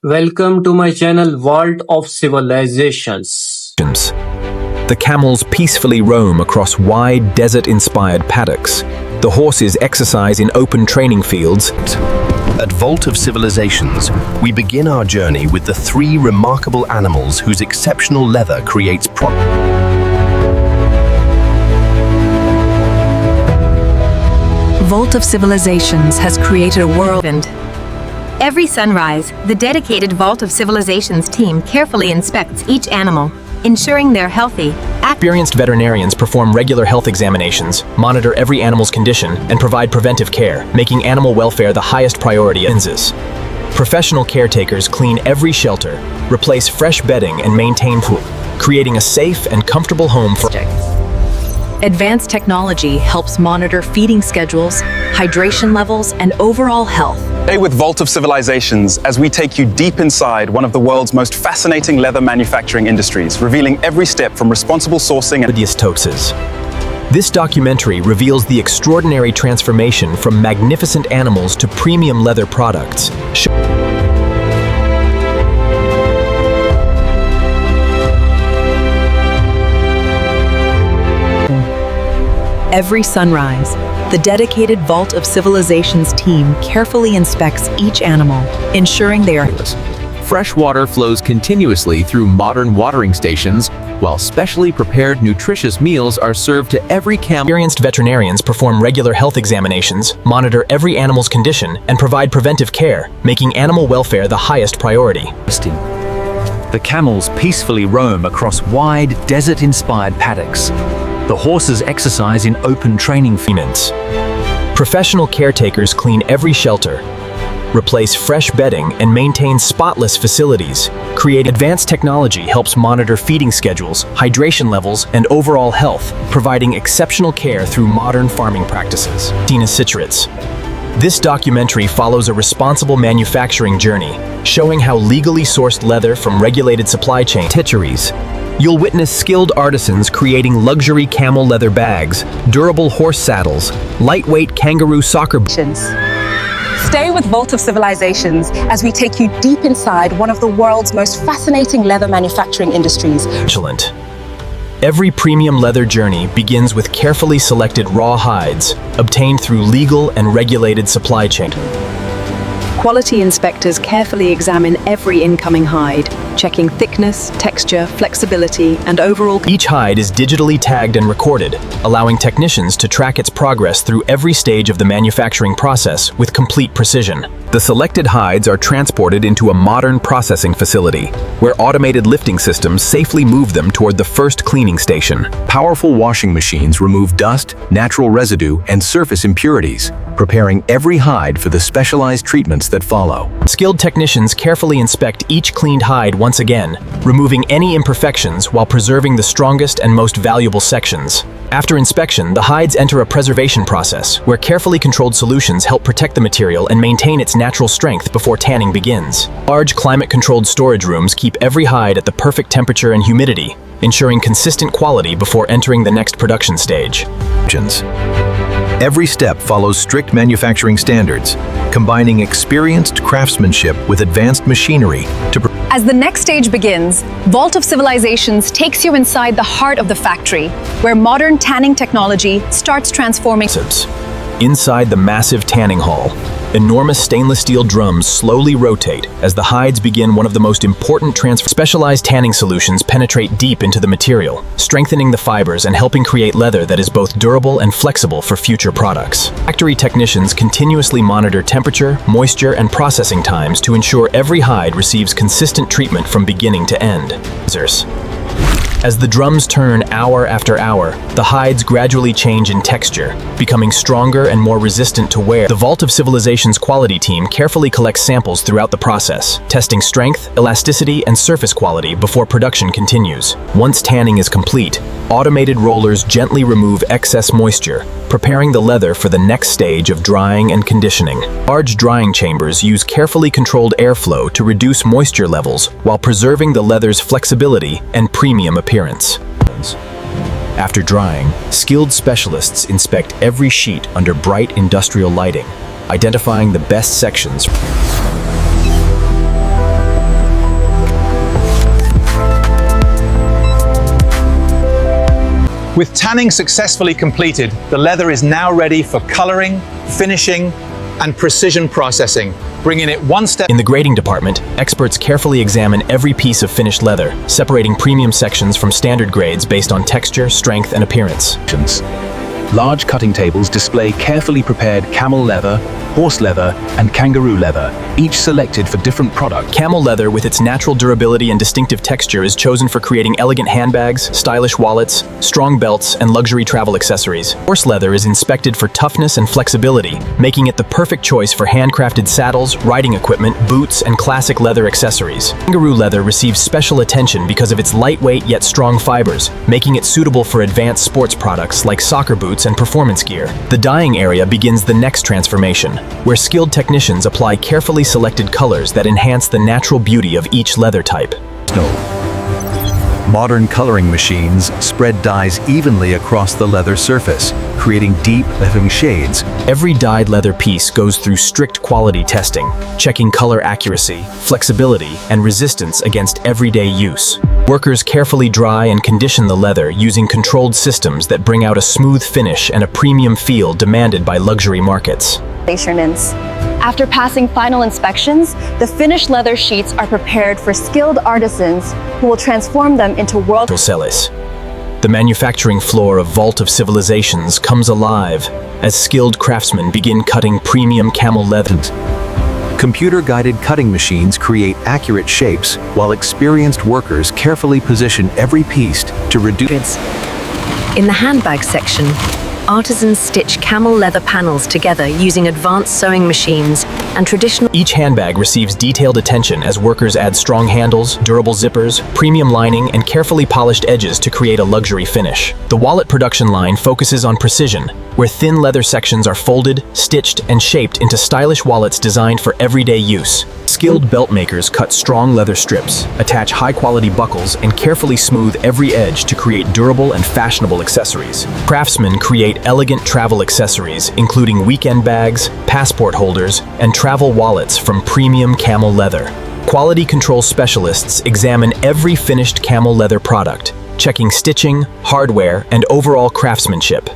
Welcome to my channel Vault of Civilizations. The camels peacefully roam across wide desert-inspired paddocks. The horses exercise in open training fields. At Vault of Civilizations, we begin our journey with the three remarkable animals whose exceptional leather creates Vault of Civilizations has created a whirlwind. Every sunrise, the dedicated Vault of Civilizations team carefully inspects each animal, ensuring they're healthy. Experienced veterinarians perform regular health examinations, monitor every animal's condition, and provide preventive care, making animal welfare the highest priority. Professional caretakers clean every shelter, replace fresh bedding, and maintain pool, creating a safe and comfortable home for Advanced technology helps monitor feeding schedules, hydration levels, and overall health. Stay with Vault of Civilizations as we take you deep inside one of the world's most fascinating leather manufacturing industries, revealing every step from responsible sourcing and This documentary reveals the extraordinary transformation from magnificent animals to premium leather products. Every sunrise, the dedicated Vault of Civilizations team carefully inspects each animal, ensuring they are Fresh water flows continuously through modern watering stations, while specially prepared nutritious meals are served to every camel. Experienced veterinarians perform regular health examinations, monitor every animal's condition, and provide preventive care, making animal welfare the highest priority. The camels peacefully roam across wide, desert-inspired paddocks. The horses exercise in open training fields. Professional caretakers clean every shelter, replace fresh bedding, and maintain spotless facilities. Advanced technology helps monitor feeding schedules, hydration levels, and overall health, providing exceptional care through modern farming practices. This documentary follows a responsible manufacturing journey, showing how legally sourced leather from regulated supply chain You'll witness skilled artisans creating luxury camel leather bags, durable horse saddles, lightweight kangaroo soccer Stay with Vault of Civilizations as we take you deep inside one of the world's most fascinating leather manufacturing industries. Every premium leather journey begins with carefully selected raw hides, obtained through legal and regulated supply chain. Quality inspectors carefully examine every incoming hide, checking thickness, texture, flexibility, and overall. Each hide is digitally tagged and recorded, allowing technicians to track its progress through every stage of the manufacturing process with complete precision. The selected hides are transported into a modern processing facility, where automated lifting systems safely move them toward the first cleaning station. Powerful washing machines remove dust, natural residue, and surface impurities, preparing every hide for the specialized treatments that follow. Skilled technicians carefully inspect each cleaned hide once again, removing any imperfections while preserving the strongest and most valuable sections. After inspection, the hides enter a preservation process, where carefully controlled solutions help protect the material and maintain its natural strength before tanning begins. Large climate-controlled storage rooms keep every hide at the perfect temperature and humidity, ensuring consistent quality before entering the next production stage. Every step follows strict manufacturing standards, combining experienced craftsmanship with advanced machinery to As the next stage begins, Vault of Civilizations takes you inside the heart of the factory, where modern tanning technology starts transforming. Inside the massive tanning hall, enormous stainless steel drums slowly rotate as the hides begin one of the most important Specialized tanning solutions penetrate deep into the material, strengthening the fibers and helping create leather that is both durable and flexible for future products. Factory technicians continuously monitor temperature, moisture, and processing times to ensure every hide receives consistent treatment from beginning to end. As the drums turn hour after hour, the hides gradually change in texture, becoming stronger and more resistant to wear. The Vault of Civilizations quality team carefully collects samples throughout the process, testing strength, elasticity, and surface quality before production continues. Once tanning is complete, automated rollers gently remove excess moisture, preparing the leather for the next stage of drying and conditioning. Large drying chambers use carefully controlled airflow to reduce moisture levels while preserving the leather's flexibility and premium appearance. After drying, skilled specialists inspect every sheet under bright industrial lighting, identifying the best sections. With tanning successfully completed, the leather is now ready for coloring, finishing, and precision processing, bringing it one step. In the grading department, experts carefully examine every piece of finished leather, separating premium sections from standard grades based on texture, strength, and appearance. Large cutting tables display carefully prepared camel leather, horse leather, and kangaroo leather, each selected for different products. Camel leather, with its natural durability and distinctive texture, is chosen for creating elegant handbags, stylish wallets, strong belts, and luxury travel accessories. Horse leather is inspected for toughness and flexibility, making it the perfect choice for handcrafted saddles, riding equipment, boots, and classic leather accessories. Kangaroo leather receives special attention because of its lightweight yet strong fibers, making it suitable for advanced sports products like soccer boots and performance gear. The dyeing area begins the next transformation, where skilled technicians apply carefully selected colors that enhance the natural beauty of each leather type. Modern coloring machines spread dyes evenly across the leather surface, creating deep, living shades. Every dyed leather piece goes through strict quality testing, checking color accuracy, flexibility, and resistance against everyday use. Workers carefully dry and condition the leather using controlled systems that bring out a smooth finish and a premium feel demanded by luxury markets. Measurements. After passing final inspections, the finished leather sheets are prepared for skilled artisans who will transform them into world. The manufacturing floor of Vault of Civilizations comes alive as skilled craftsmen begin cutting premium camel leather. Computer-guided cutting machines create accurate shapes, while experienced workers carefully position every piece to reduce. In the handbag section, artisans stitch camel leather panels together using advanced sewing machines and traditional. Each handbag receives detailed attention as workers add strong handles, durable zippers, premium lining, and carefully polished edges to create a luxury finish. The wallet production line focuses on precision, where thin leather sections are folded, stitched, and shaped into stylish wallets designed for everyday use. Skilled belt makers cut strong leather strips, attach high-quality buckles, and carefully smooth every edge to create durable and fashionable accessories. Craftsmen create elegant travel accessories, including weekend bags, passport holders, and travel wallets from premium camel leather. Quality control specialists examine every finished camel leather product, checking stitching, hardware, and overall craftsmanship.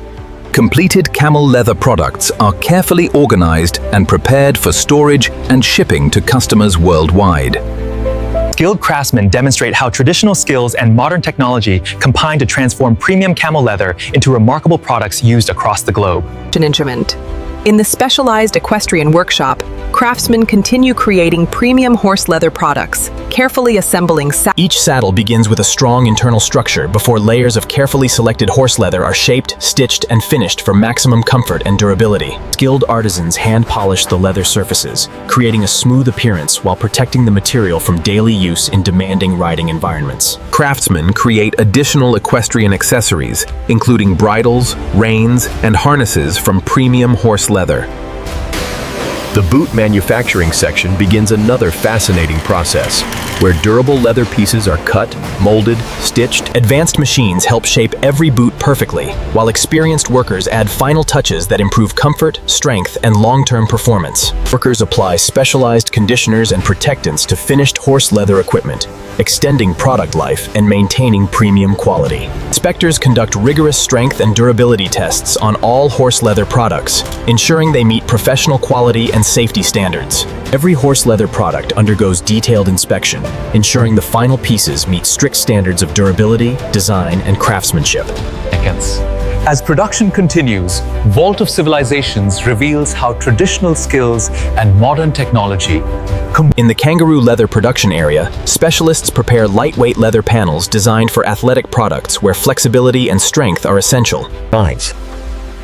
Completed camel leather products are carefully organized and prepared for storage and shipping to customers worldwide. Skilled craftsmen demonstrate how traditional skills and modern technology combine to transform premium camel leather into remarkable products used across the globe. An instrument. In the specialized equestrian workshop, craftsmen continue creating premium horse leather products, carefully assembling Each saddle begins with a strong internal structure before layers of carefully selected horse leather are shaped, stitched, and finished for maximum comfort and durability. Skilled artisans hand polish the leather surfaces, creating a smooth appearance while protecting the material from daily use in demanding riding environments. Craftsmen create additional equestrian accessories, including bridles, reins, and harnesses from premium horse leather. The boot manufacturing section begins another fascinating process, where durable leather pieces are cut, molded, stitched. Advanced machines help shape every boot perfectly, while experienced workers add final touches that improve comfort, strength, and long-term performance. Workers apply specialized conditioners and protectants to finished horse leather equipment, extending product life and maintaining premium quality. Inspectors conduct rigorous strength and durability tests on all horse leather products, ensuring they meet professional quality and safety standards. Every horse leather product undergoes detailed inspection, ensuring the final pieces meet strict standards of durability, design, and craftsmanship. As production continues, Vault of Civilizations reveals how traditional skills and modern technology In the Kangaroo leather production area, specialists prepare lightweight leather panels designed for athletic products where flexibility and strength are essential.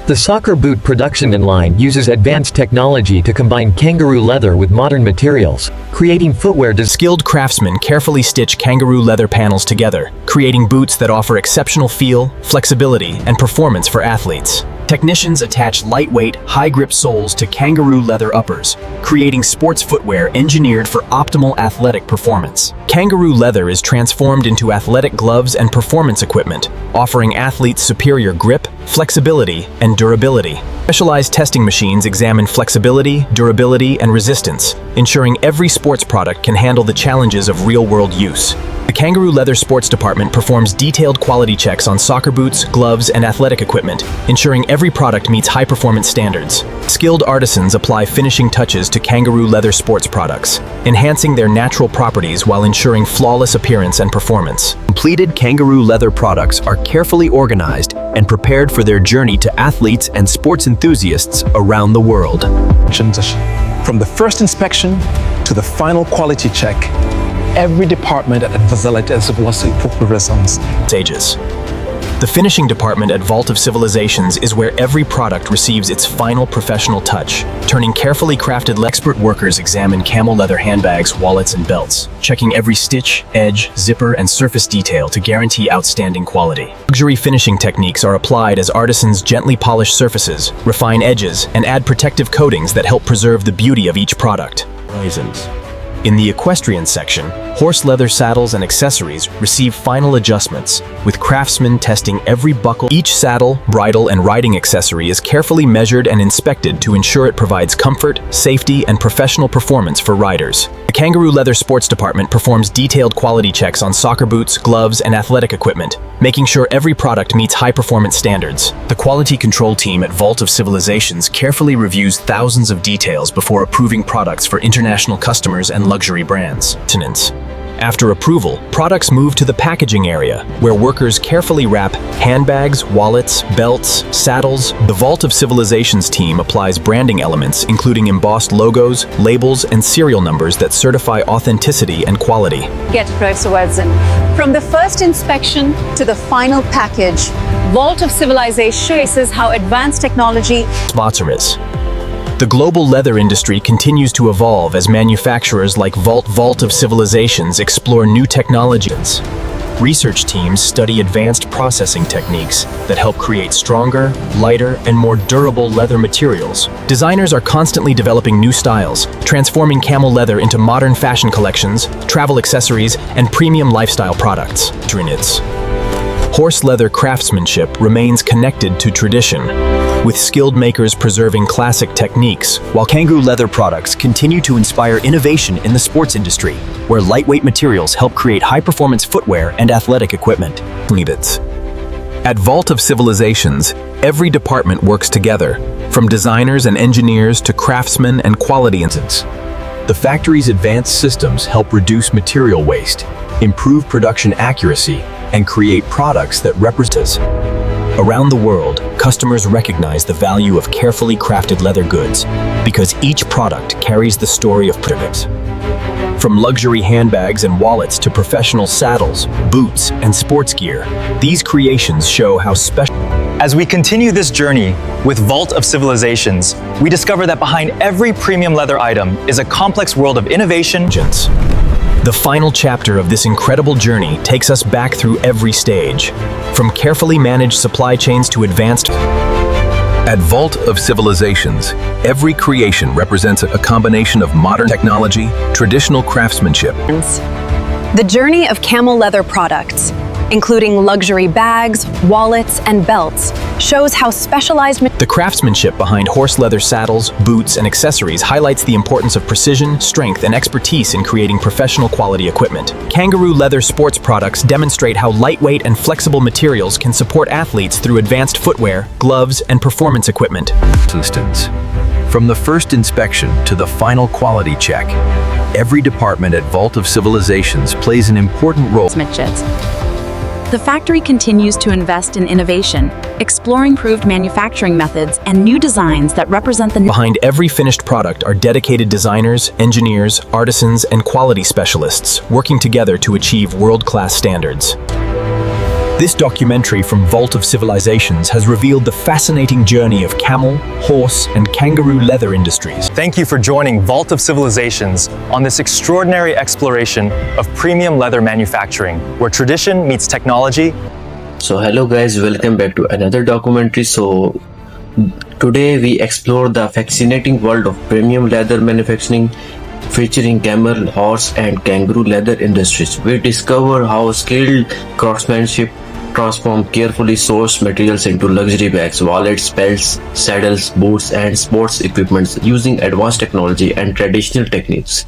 The soccer boot production line uses advanced technology to combine kangaroo leather with modern materials, creating footwear. Skilled craftsmen carefully stitch kangaroo leather panels together, creating boots that offer exceptional feel, flexibility, and performance for athletes. Technicians attach lightweight, high-grip soles to kangaroo leather uppers, creating sports footwear engineered for optimal athletic performance. Kangaroo leather is transformed into athletic gloves and performance equipment, offering athletes superior grip, flexibility, and durability. Specialized testing machines examine flexibility, durability, and resistance, ensuring every sports product can handle the challenges of real-world use. The Kangaroo Leather Sports Department performs detailed quality checks on soccer boots, gloves, and athletic equipment, ensuring every product meets high-performance standards. Skilled artisans apply finishing touches to Kangaroo Leather sports products, enhancing their natural properties while ensuring flawless appearance and performance. Completed Kangaroo leather products are carefully organized and prepared for their journey to athletes and sports enthusiasts around the world. From the first inspection to the final quality check, every department at the facility was Stages. The finishing department at Vault of Civilizations is where every product receives its final professional touch. Turning carefully crafted, expert workers examine camel leather handbags, wallets, and belts, checking every stitch, edge, zipper, and surface detail to guarantee outstanding quality. Luxury finishing techniques are applied as artisans gently polish surfaces, refine edges, and add protective coatings that help preserve the beauty of each product. In the Equestrian section, horse leather saddles and accessories receive final adjustments, with craftsmen testing every buckle. Each saddle, bridle, and riding accessory is carefully measured and inspected to ensure it provides comfort, safety, and professional performance for riders. The Kangaroo Leather Sports Department performs detailed quality checks on soccer boots, gloves, and athletic equipment, making sure every product meets high-performance standards. The quality control team at Vault of Civilizations carefully reviews thousands of details before approving products for international customers and luxury brands. After approval, products move to the packaging area, where workers carefully wrap handbags, wallets, belts, saddles. The Vault of Civilizations team applies branding elements, including embossed logos, labels, and serial numbers that certify authenticity and quality. From the first inspection to the final package, Vault of Civilization showcases how advanced technology. The global leather industry continues to evolve as manufacturers like Vault of Civilizations explore new technologies. Research teams study advanced processing techniques that help create stronger, lighter, and more durable leather materials. Designers are constantly developing new styles, transforming camel leather into modern fashion collections, travel accessories, and premium lifestyle products. Horse leather craftsmanship remains connected to tradition, with skilled makers preserving classic techniques, while Kangaroo leather products continue to inspire innovation in the sports industry, where lightweight materials help create high-performance footwear and athletic equipment. At Vault of Civilizations, every department works together, from designers and engineers to craftsmen and quality instances. The factory's advanced systems help reduce material waste, improve production accuracy, and create products that represent us. Around the world, customers recognize the value of carefully crafted leather goods because each product carries the story of products. From luxury handbags and wallets to professional saddles, boots, and sports gear, these creations show how special. As we continue this journey with Vault of Civilizations, we discover that behind every premium leather item is a complex world of innovation. The final chapter of this incredible journey takes us back through every stage, from carefully managed supply chains to advanced. At Vault of Civilizations, every creation represents a combination of modern technology, traditional craftsmanship. The journey of camel leather products, including luxury bags, wallets, and belts, shows how specialized. The craftsmanship behind horse leather saddles, boots, and accessories highlights the importance of precision, strength, and expertise in creating professional quality equipment. Kangaroo leather sports products demonstrate how lightweight and flexible materials can support athletes through advanced footwear, gloves, and performance equipment. From the first inspection to the final quality check, every department at Vault of Civilizations plays an important role. The factory continues to invest in innovation, exploring proved manufacturing methods and new designs that represent the. Behind every finished product are dedicated designers, engineers, artisans, and quality specialists working together to achieve world-class standards. This documentary from Vault of Civilizations has revealed the fascinating journey of camel, horse, and kangaroo leather industries. Thank you for joining Vault of Civilizations on this extraordinary exploration of premium leather manufacturing, where tradition meets technology. So hello guys, welcome back to another documentary. So today we explore the fascinating world of premium leather manufacturing featuring camel, horse, and kangaroo leather industries. We discover how skilled craftsmanship, transform carefully sourced materials into luxury bags, wallets, belts, saddles, boots, and sports equipment using advanced technology and traditional techniques.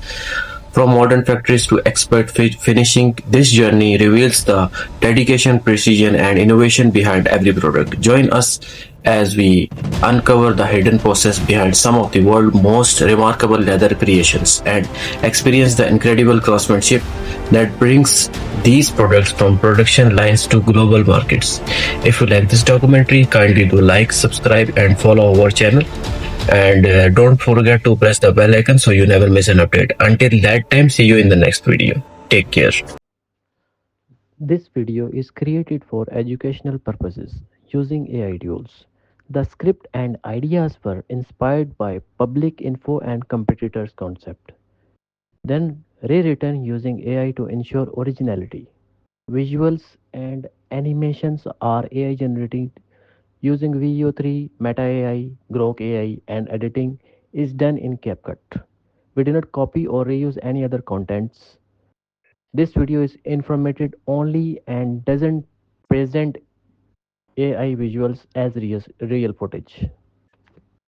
From modern factories to expert finishing, this journey reveals the dedication, precision, and innovation behind every product. Join us as we uncover the hidden process behind some of the world's most remarkable leather creations and experience the incredible craftsmanship that brings these products from production lines to global markets. If you like this documentary, kindly do like, subscribe, and follow our channel. And don't forget to press the bell icon so you never miss an update. Until that time, see you in the next video. Take care. This video is created for educational purposes using AI tools. The script and ideas were inspired by public info and competitors concept, then rewritten using AI to ensure originality. Visuals and animations are AI generated using VO3, Meta AI, Grok AI, and editing is done in CapCut. We do not copy or reuse any other contents. This video is informative only and doesn't present AI visuals as real footage.